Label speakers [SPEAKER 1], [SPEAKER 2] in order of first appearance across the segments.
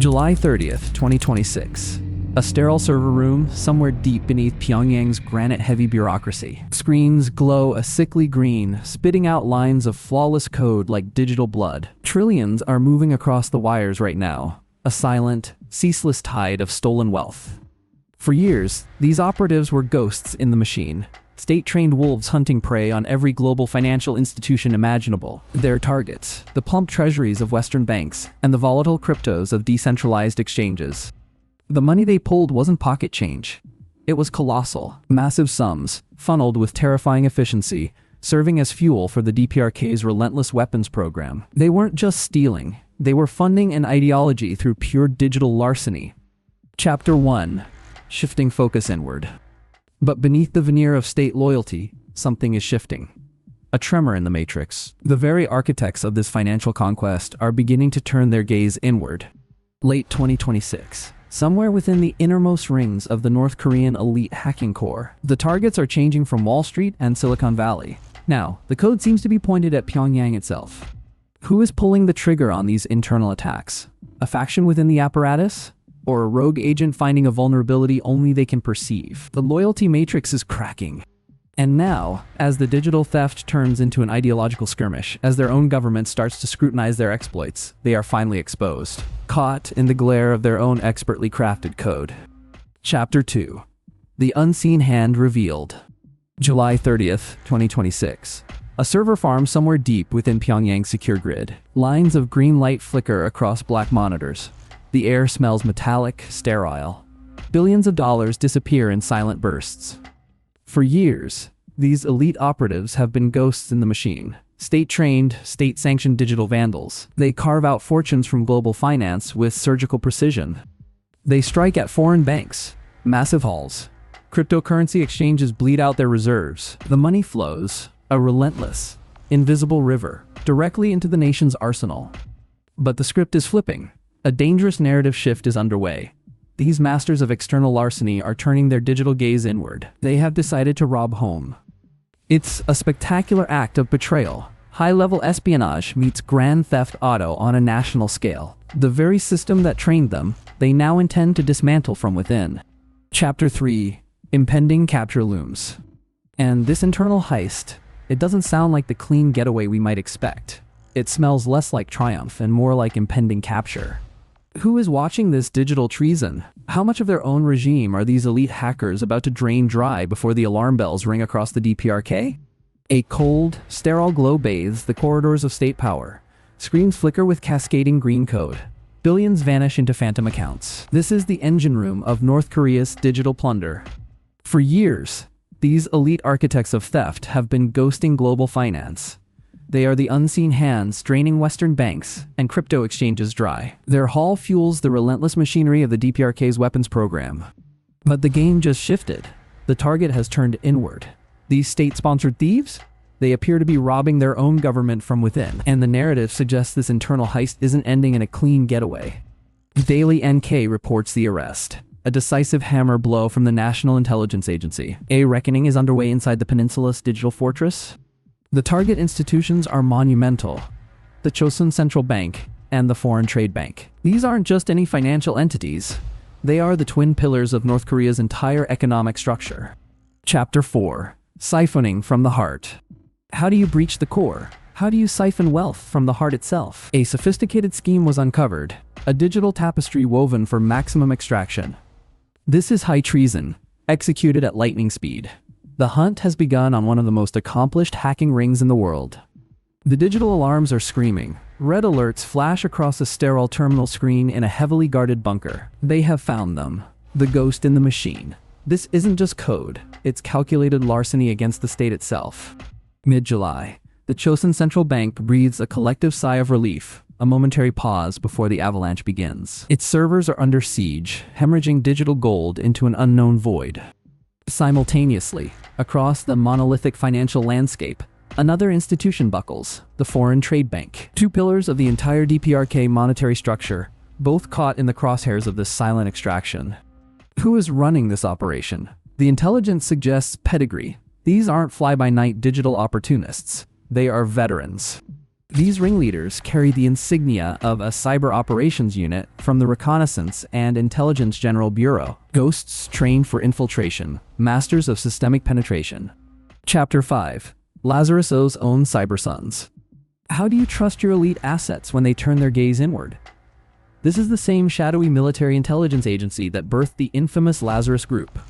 [SPEAKER 1] July 30th, 2026. A sterile server room somewhere deep beneath Pyongyang's granite-heavy bureaucracy. Screens glow a sickly green, spitting out lines of flawless code like digital blood. Trillions are moving across the wires right now, a silent, ceaseless tide of stolen wealth. For years, these operatives were ghosts in the machine, state-trained wolves hunting prey on every global financial institution imaginable. Their targets, the plump treasuries of Western banks and the volatile cryptos of decentralized exchanges. The money they pulled wasn't pocket change. It was colossal, massive sums, funneled with terrifying efficiency, serving as fuel for the DPRK's relentless weapons program. They weren't just stealing, they were funding an ideology through pure digital larceny. Chapter 1. Shifting focus inward. But beneath the veneer of state loyalty, something is shifting. A tremor in the matrix. The very architects of this financial conquest are beginning to turn their gaze inward. Late 2026. Somewhere within the innermost rings of the North Korean elite hacking core, the targets are changing from Wall Street and Silicon Valley. Now, the code seems to be pointed at Pyongyang itself. Who is pulling the trigger on these internal attacks? A faction within the apparatus? Or a rogue agent finding a vulnerability only they can perceive? The loyalty matrix is cracking. And now, as the digital theft turns into an ideological skirmish, as their own government starts to scrutinize their exploits, they are finally exposed, caught in the glare of their own expertly crafted code. Chapter 2. The Unseen Hand Revealed. July 30th, 2026. A server farm somewhere deep within Pyongyang's secure grid. Lines of green light flicker across black monitors. The air smells metallic, sterile. Billions of dollars disappear in silent bursts. For years, these elite operatives have been ghosts in the machine. State-trained, state-sanctioned digital vandals. They carve out fortunes from global finance with surgical precision. They strike at foreign banks, massive hauls. Cryptocurrency exchanges bleed out their reserves. The money flows, a relentless, invisible river, directly into the nation's arsenal. But the script is flipping. A dangerous narrative shift is underway. These masters of external larceny are turning their digital gaze inward. They have decided to rob home. It's a spectacular act of betrayal. High-level espionage meets grand theft auto on a national scale. The very system that trained them, they now intend to dismantle from within. Chapter 3. Impending Capture Looms. And this internal heist, it doesn't sound like the clean getaway we might expect. It smells less like triumph and more like impending capture. Who is watching this digital treason? How much of their own regime are these elite hackers about to drain dry before the alarm bells ring across the DPRK? A cold, sterile glow bathes the corridors of state power. Screens flicker with cascading green code. Billions vanish into phantom accounts. This is the engine room of North Korea's digital plunder. For years, these elite architects of theft have been ghosting global finance. They are the unseen hands draining Western banks and crypto exchanges dry. Their haul fuels the relentless machinery of the DPRK's weapons program. But the game just shifted. The target has turned inward. These state-sponsored thieves? They appear to be robbing their own government from within, and the narrative suggests this internal heist isn't ending in a clean getaway. Daily NK reports the arrest. A decisive hammer blow from the National Intelligence Agency. A reckoning is underway inside the peninsula's digital fortress. The target institutions are monumental. The Chosun Central Bank and the Foreign Trade Bank. These aren't just any financial entities. They are the twin pillars of North Korea's entire economic structure. Chapter 4. Siphoning from the Heart. How do you breach the core? How do you siphon wealth from the heart itself? A sophisticated scheme was uncovered. A digital tapestry woven for maximum extraction. This is high treason, executed at lightning speed. The hunt has begun on one of the most accomplished hacking rings in the world. The digital alarms are screaming. Red alerts flash across a sterile terminal screen in a heavily guarded bunker. They have found them. The ghost in the machine. This isn't just code. It's calculated larceny against the state itself. Mid-July, the Chosun Central Bank breathes a collective sigh of relief, a momentary pause before the avalanche begins. Its servers are under siege, hemorrhaging digital gold into an unknown void. Simultaneously, across the monolithic financial landscape, another institution buckles, the Foreign Trade Bank. Two pillars of the entire DPRK monetary structure, both caught in the crosshairs of this silent extraction. Who is running this operation? The intelligence suggests pedigree. These aren't fly-by-night digital opportunists. They are veterans. These ringleaders carry the insignia of a cyber operations unit from the Reconnaissance and Intelligence General Bureau. Ghosts trained for infiltration, masters of systemic penetration. Chapter 5. Lazarus' own cyber sons. How do you trust your elite assets when they turn their gaze inward? This is the same shadowy military intelligence agency that birthed the infamous Lazarus Group.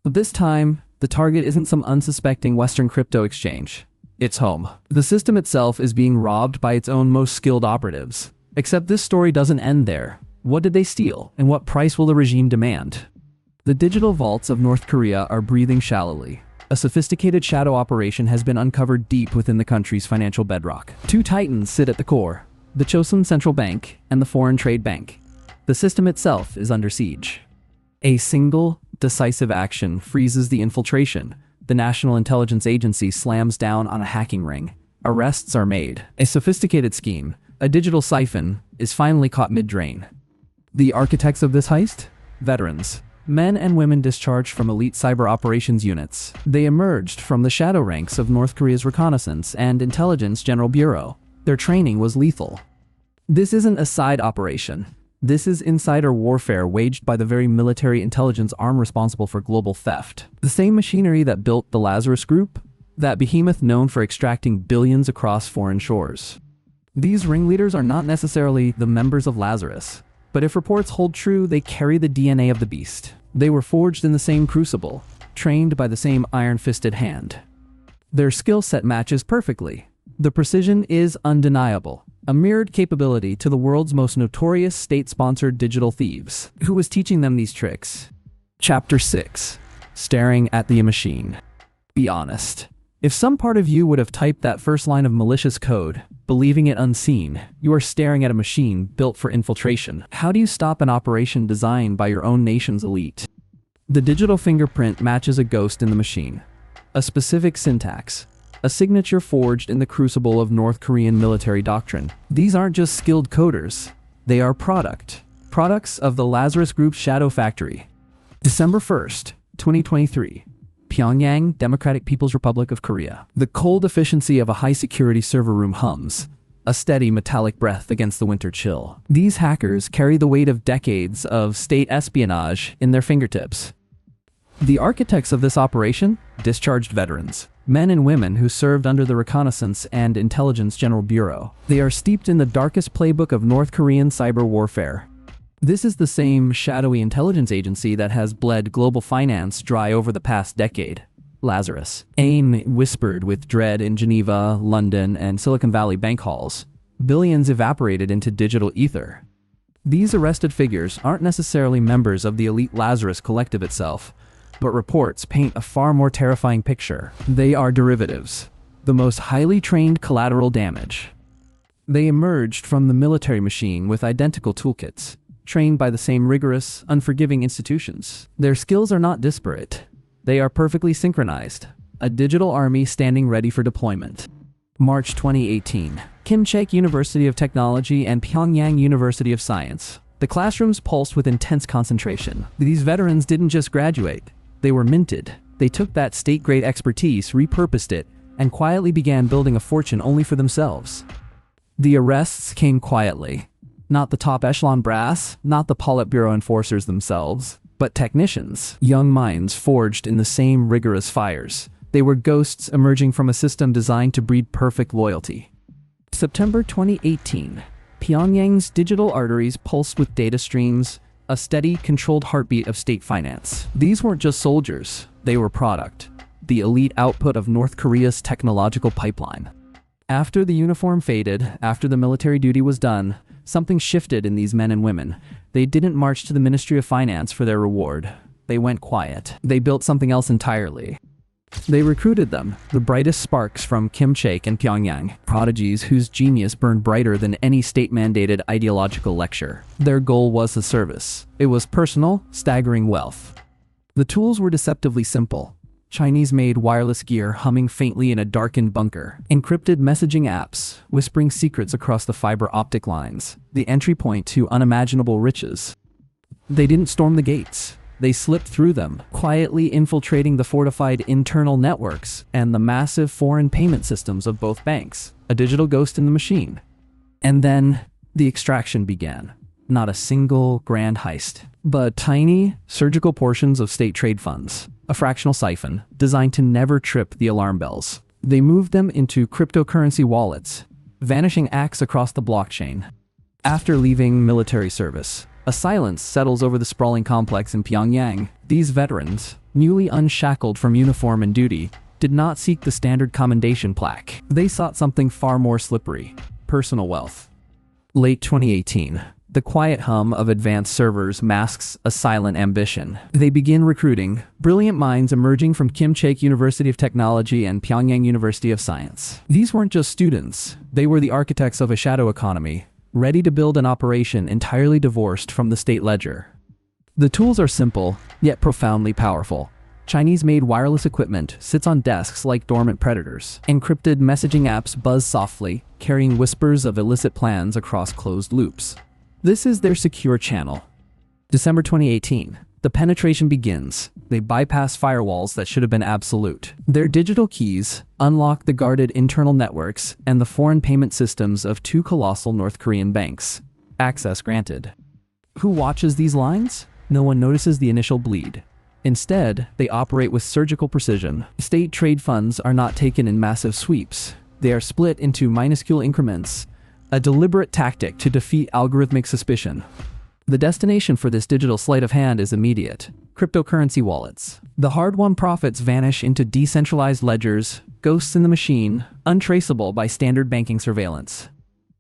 [SPEAKER 1] But this time, the target isn't some unsuspecting Western crypto exchange. It's home. The system itself is being robbed by its own most skilled operatives. Except this story doesn't end there. What did they steal, and what price will the regime demand? The digital vaults of North Korea are breathing shallowly. A sophisticated shadow operation has been uncovered deep within the country's financial bedrock. Two titans sit at the core: the Chosun Central Bank and the Foreign Trade Bank. The system itself is under siege. A single, decisive action freezes the infiltration. The National Intelligence Agency slams down on a hacking ring. Arrests are made. A sophisticated scheme, a digital siphon, is finally caught mid-drain. The architects of this heist? Veterans. Men and women discharged from elite cyber operations units. They emerged from the shadow ranks of North Korea's Reconnaissance and Intelligence General Bureau. Their training was lethal. This isn't a side operation. This is insider warfare waged by the very military intelligence arm responsible for global theft. The same machinery that built the Lazarus Group, that behemoth known for extracting billions across foreign shores. These ringleaders are not necessarily the members of Lazarus, but if reports hold true, they carry the DNA of the beast. They were forged in the same crucible, trained by the same iron-fisted hand. Their skill set matches perfectly. The precision is undeniable, a mirrored capability to the world's most notorious state-sponsored digital thieves. Who was teaching them these tricks? Chapter 6. Staring at the machine. Be honest. If some part of you would have typed that first line of malicious code, believing it unseen, you are staring at a machine built for infiltration. How do you stop an operation designed by your own nation's elite? The digital fingerprint matches a ghost in the machine. A specific syntax. A signature forged in the crucible of North Korean military doctrine. These aren't just skilled coders. They are products of the Lazarus Group's shadow factory. December 1st, 2023. Pyongyang, Democratic People's Republic of Korea. The cold efficiency of a high-security server room hums, a steady metallic breath against the winter chill. These hackers carry the weight of decades of state espionage in their fingertips. The architects of this operation? Discharged veterans. Men and women who served under the Reconnaissance and Intelligence General Bureau. They are steeped in the darkest playbook of North Korean cyber warfare. This is the same shadowy intelligence agency that has bled global finance dry over the past decade. Lazarus. AIM whispered with dread in Geneva, London, and Silicon Valley bank halls. Billions evaporated into digital ether. These arrested figures aren't necessarily members of the elite Lazarus collective itself, but reports paint a far more terrifying picture. They are derivatives, the most highly trained collateral damage. They emerged from the military machine with identical toolkits, trained by the same rigorous, unforgiving institutions. Their skills are not disparate. They are perfectly synchronized, a digital army standing ready for deployment. March 2018. Kimchek University of Technology and Pyongyang University of Science. The classrooms pulsed with intense concentration. These veterans didn't just graduate. They were minted. They took that state-grade expertise, repurposed it, and quietly began building a fortune only for themselves. The arrests came quietly. Not the top echelon brass, not the Politburo enforcers themselves, but technicians, young minds forged in the same rigorous fires. They were ghosts emerging from a system designed to breed perfect loyalty. September 2018. Pyongyang's digital arteries pulsed with data streams, a steady, controlled heartbeat of state finance. These weren't just soldiers, they were product, the elite output of North Korea's technological pipeline. After the uniform faded, after the military duty was done, something shifted in these men and women. They didn't march to the Ministry of Finance for their reward. They went quiet. They built something else entirely. They recruited them, the brightest sparks from Kimchek and Pyongyang, prodigies whose genius burned brighter than any state-mandated ideological lecture. Their goal was the service. It was personal, staggering wealth. The tools were deceptively simple. Chinese-made wireless gear humming faintly in a darkened bunker. Encrypted messaging apps, whispering secrets across the fiber optic lines. The entry point to unimaginable riches. They didn't storm the gates. They slipped through them, quietly infiltrating the fortified internal networks and the massive foreign payment systems of both banks. a digital ghost in the machine. And then the extraction began. Not a single grand heist, but tiny, surgical portions of state trade funds, a fractional siphon designed to never trip the alarm bells. They moved them into cryptocurrency wallets, vanishing acts across the blockchain. After leaving military service, a silence settles over the sprawling complex in Pyongyang. These veterans, newly unshackled from uniform and duty, did not seek the standard commendation plaque. They sought something far more slippery: personal wealth. Late 2018. The quiet hum of advanced servers masks a silent ambition. They begin recruiting brilliant minds emerging from Kim Chaek University of Technology and Pyongyang University of Science. These weren't just students, they were the architects of a shadow economy, ready to build an operation entirely divorced from the state ledger. The tools are simple, yet profoundly powerful. Chinese-made wireless equipment sits on desks like dormant predators. Encrypted messaging apps buzz softly, carrying whispers of illicit plans across closed loops. This is their secure channel. December 2018. The penetration begins. They bypass firewalls that should have been absolute. Their digital keys unlock the guarded internal networks and the foreign payment systems of two colossal North Korean banks. Access granted. Who watches these lines? No one notices the initial bleed. Instead, they operate with surgical precision. State trade funds are not taken in massive sweeps. They are split into minuscule increments, a deliberate tactic to defeat algorithmic suspicion. The destination for this digital sleight of hand is immediate: cryptocurrency wallets. The hard-won profits vanish into decentralized ledgers, ghosts in the machine, untraceable by standard banking surveillance.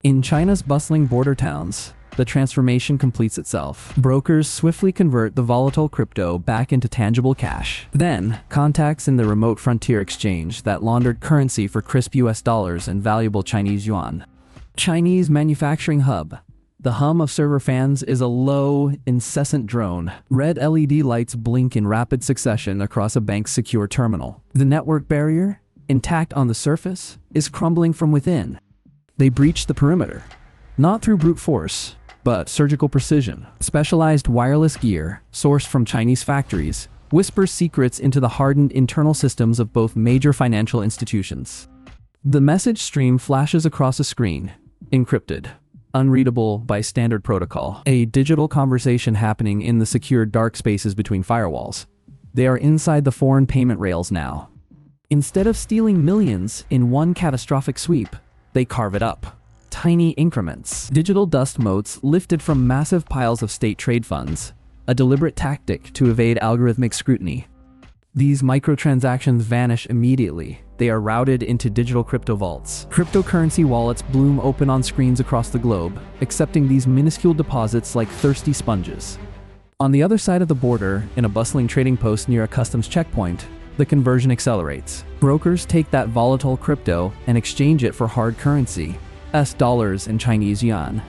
[SPEAKER 1] In China's bustling border towns, the transformation completes itself. Brokers swiftly convert the volatile crypto back into tangible cash. Then, contacts in the remote frontier exchange that laundered currency for crisp US dollars and valuable Chinese yuan. Chinese manufacturing hub. The hum of server fans is a low, incessant drone. Red LED lights blink in rapid succession across a bank's secure terminal. The network barrier, intact on the surface, is crumbling from within. They breach the perimeter, not through brute force, but surgical precision. Specialized wireless gear, sourced from Chinese factories, whispers secrets into the hardened internal systems of both major financial institutions. The message stream flashes across a screen, encrypted, unreadable by standard protocol. A digital conversation happening in the secure dark spaces between firewalls. They are inside the foreign payment rails now. Instead of stealing millions in one catastrophic sweep, they carve it up. Tiny increments. Digital dust motes lifted from massive piles of state trade funds, a deliberate tactic to evade algorithmic scrutiny. These microtransactions vanish immediately. They are routed into digital crypto vaults. Cryptocurrency wallets bloom open on screens across the globe, accepting these minuscule deposits like thirsty sponges. On the other side of the border, in a bustling trading post near a customs checkpoint, the conversion accelerates. Brokers take that volatile crypto and exchange it for hard currency, US dollars and Chinese yuan.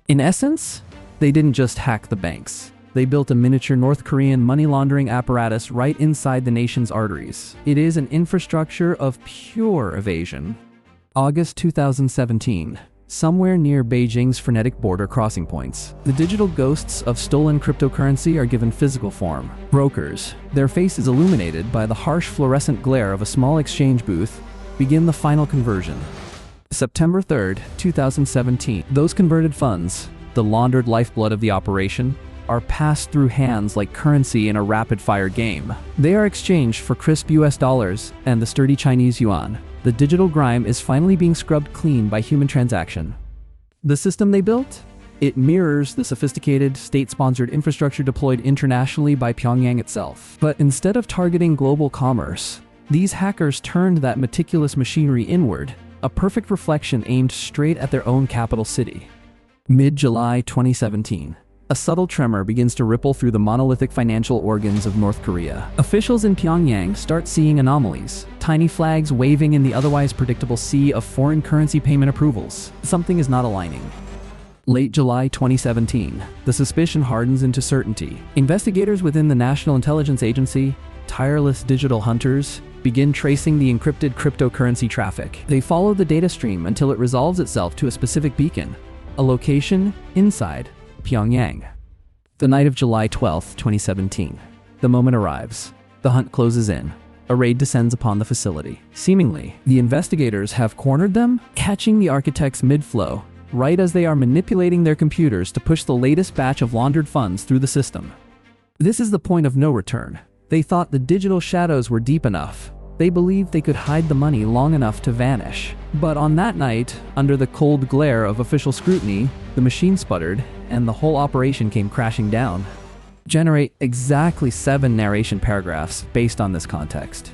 [SPEAKER 1] In essence, they didn't just hack the banks. They built a miniature North Korean money laundering apparatus right inside the nation's arteries. It is an infrastructure of pure evasion. August 2017. Somewhere near Beijing's frenetic border crossing points, the digital ghosts of stolen cryptocurrency are given physical form. Brokers, their faces illuminated by the harsh fluorescent glare of a small exchange booth, begin the final conversion. September 3rd, 2017. Those converted funds, the laundered lifeblood of the operation, are passed through hands like currency in a rapid-fire game. They are exchanged for crisp US dollars and the sturdy Chinese yuan. The digital grime is finally being scrubbed clean by human transaction. The system they built? It mirrors the sophisticated, state-sponsored infrastructure deployed internationally by Pyongyang itself. But instead of targeting global commerce, these hackers turned that meticulous machinery inward, a perfect reflection aimed straight at their own capital city. Mid-July 2017. A subtle tremor begins to ripple through the monolithic financial organs of North Korea. Officials in Pyongyang start seeing anomalies, tiny flags waving in the otherwise predictable sea of foreign currency payment approvals. Something is not aligning. Late July 2017, the suspicion hardens into certainty. Investigators within the National Intelligence Agency, tireless digital hunters, begin tracing the encrypted cryptocurrency traffic. They follow the data stream until it resolves itself to a specific beacon, a location inside Pyongyang. The night of July 12, 2017. The moment arrives. The hunt closes in. a raid descends upon the facility. Seemingly, the investigators have cornered them, catching the architects mid-flow, right as they are manipulating their computers to push the latest batch of laundered funds through the system. This is the point of no return. They thought the digital shadows were deep enough. They believed they could hide the money long enough to vanish. But on that night, under the cold glare of official scrutiny, the machine sputtered, and the whole operation came crashing down. Generate exactly 7 narration paragraphs based on this context.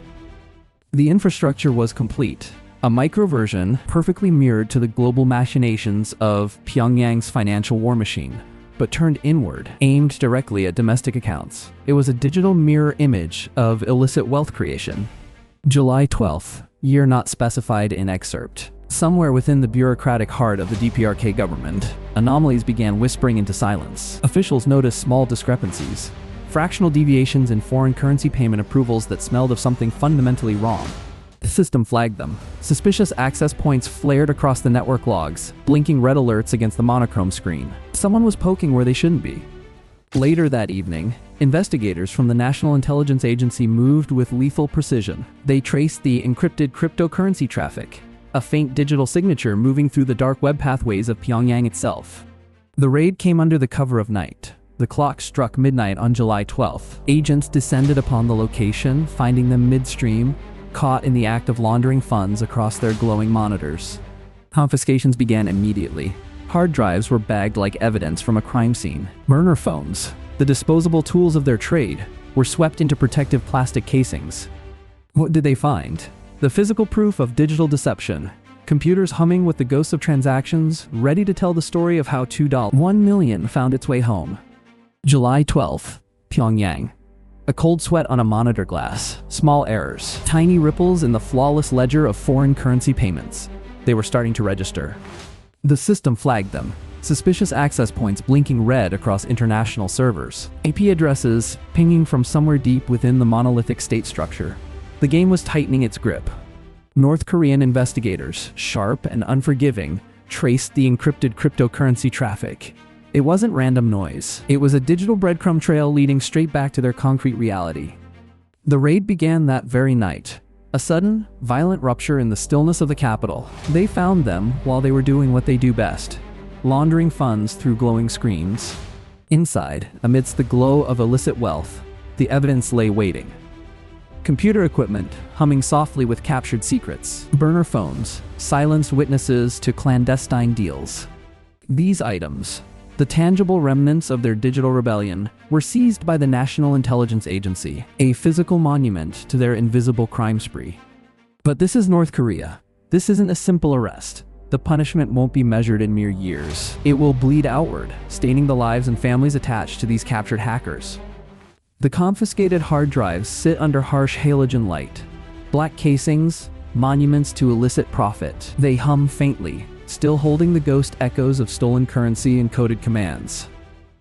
[SPEAKER 1] The infrastructure was complete. A micro version perfectly mirrored to the global machinations of Pyongyang's financial war machine, but turned inward, aimed directly at domestic accounts. It was a digital mirror image of illicit wealth creation. July 12th, year not specified in excerpt. Somewhere within the bureaucratic heart of the DPRK government, anomalies began whispering into silence. Officials noticed small discrepancies, fractional deviations in foreign currency payment approvals that smelled of something fundamentally wrong. The system flagged them. Suspicious access points flared across the network logs, blinking red alerts against the monochrome screen. Someone was poking where they shouldn't be. Later that evening, investigators from the National Intelligence Agency moved with lethal precision. They traced the encrypted cryptocurrency traffic, a faint digital signature moving through the dark web pathways of Pyongyang itself. The raid came under the cover of night. The clock struck midnight on July 12th. Agents descended upon the location, finding them midstream, caught in the act of laundering funds across their glowing monitors. Confiscations began immediately. Hard drives were bagged like evidence from a crime scene. Burner phones, the disposable tools of their trade, were swept into protective plastic casings. What did they find? The physical proof of digital deception. Computers humming with the ghosts of transactions, ready to tell the story of how $1 million found its way home. July 12th, Pyongyang. A cold sweat on a monitor glass, small errors, tiny ripples in the flawless ledger of foreign currency payments. They were starting to register. The system flagged them. Suspicious access points blinking red across international servers. IP addresses pinging from somewhere deep within the monolithic state structure. The game was tightening its grip. North Korean investigators, sharp and unforgiving, traced the encrypted cryptocurrency traffic. It wasn't random noise. It was a digital breadcrumb trail leading straight back to their concrete reality. The raid began that very night. A sudden, violent rupture in the stillness of the capital. They found them while they were doing what they do best, laundering funds through glowing screens. Inside, amidst the glow of illicit wealth, the evidence lay waiting. Computer equipment humming softly with captured secrets. Burner phones, silenced witnesses to clandestine deals. These items, the tangible remnants of their digital rebellion, were seized by the National Intelligence Agency, a physical monument to their invisible crime spree. But this is North Korea. This isn't a simple arrest. The punishment won't be measured in mere years. It will bleed outward, staining the lives and families attached to these captured hackers. The confiscated hard drives sit under harsh halogen light. Black casings, monuments to illicit profit. They hum faintly, still holding the ghost echoes of stolen currency and coded commands.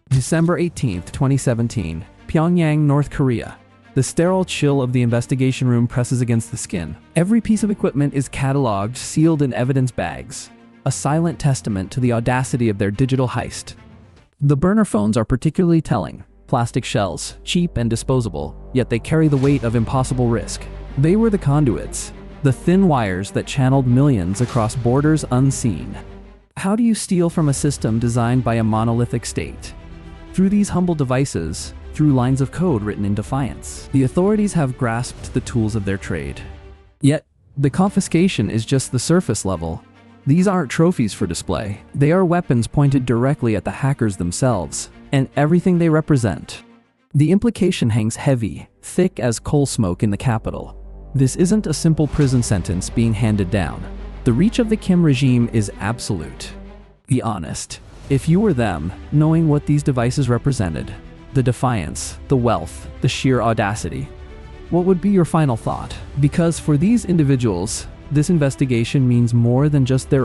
[SPEAKER 1] December 18th, 2017, Pyongyang, North Korea. The sterile chill of the investigation room presses against the skin. Every piece of equipment is cataloged, sealed in evidence bags, a silent testament to the audacity of their digital heist. The burner phones are particularly telling. Plastic shells, cheap and disposable, yet they carry the weight of impossible risk. They were the conduits, the thin wires that channeled millions across borders unseen. How do you steal from a system designed by a monolithic state? Through these humble devices, through lines of code written in defiance. The authorities have grasped the tools of their trade. Yet, the confiscation is just the surface level. These aren't trophies for display. They are weapons pointed directly at the hackers themselves and everything they represent. The implication hangs heavy, thick as coal smoke in the capital. This isn't a simple prison sentence being handed down. The reach of the Kim regime is absolute. Be honest. If you were them, knowing what these devices represented, the defiance, the wealth, the sheer audacity, what would be your final thought? Because for these individuals, this investigation means more than just their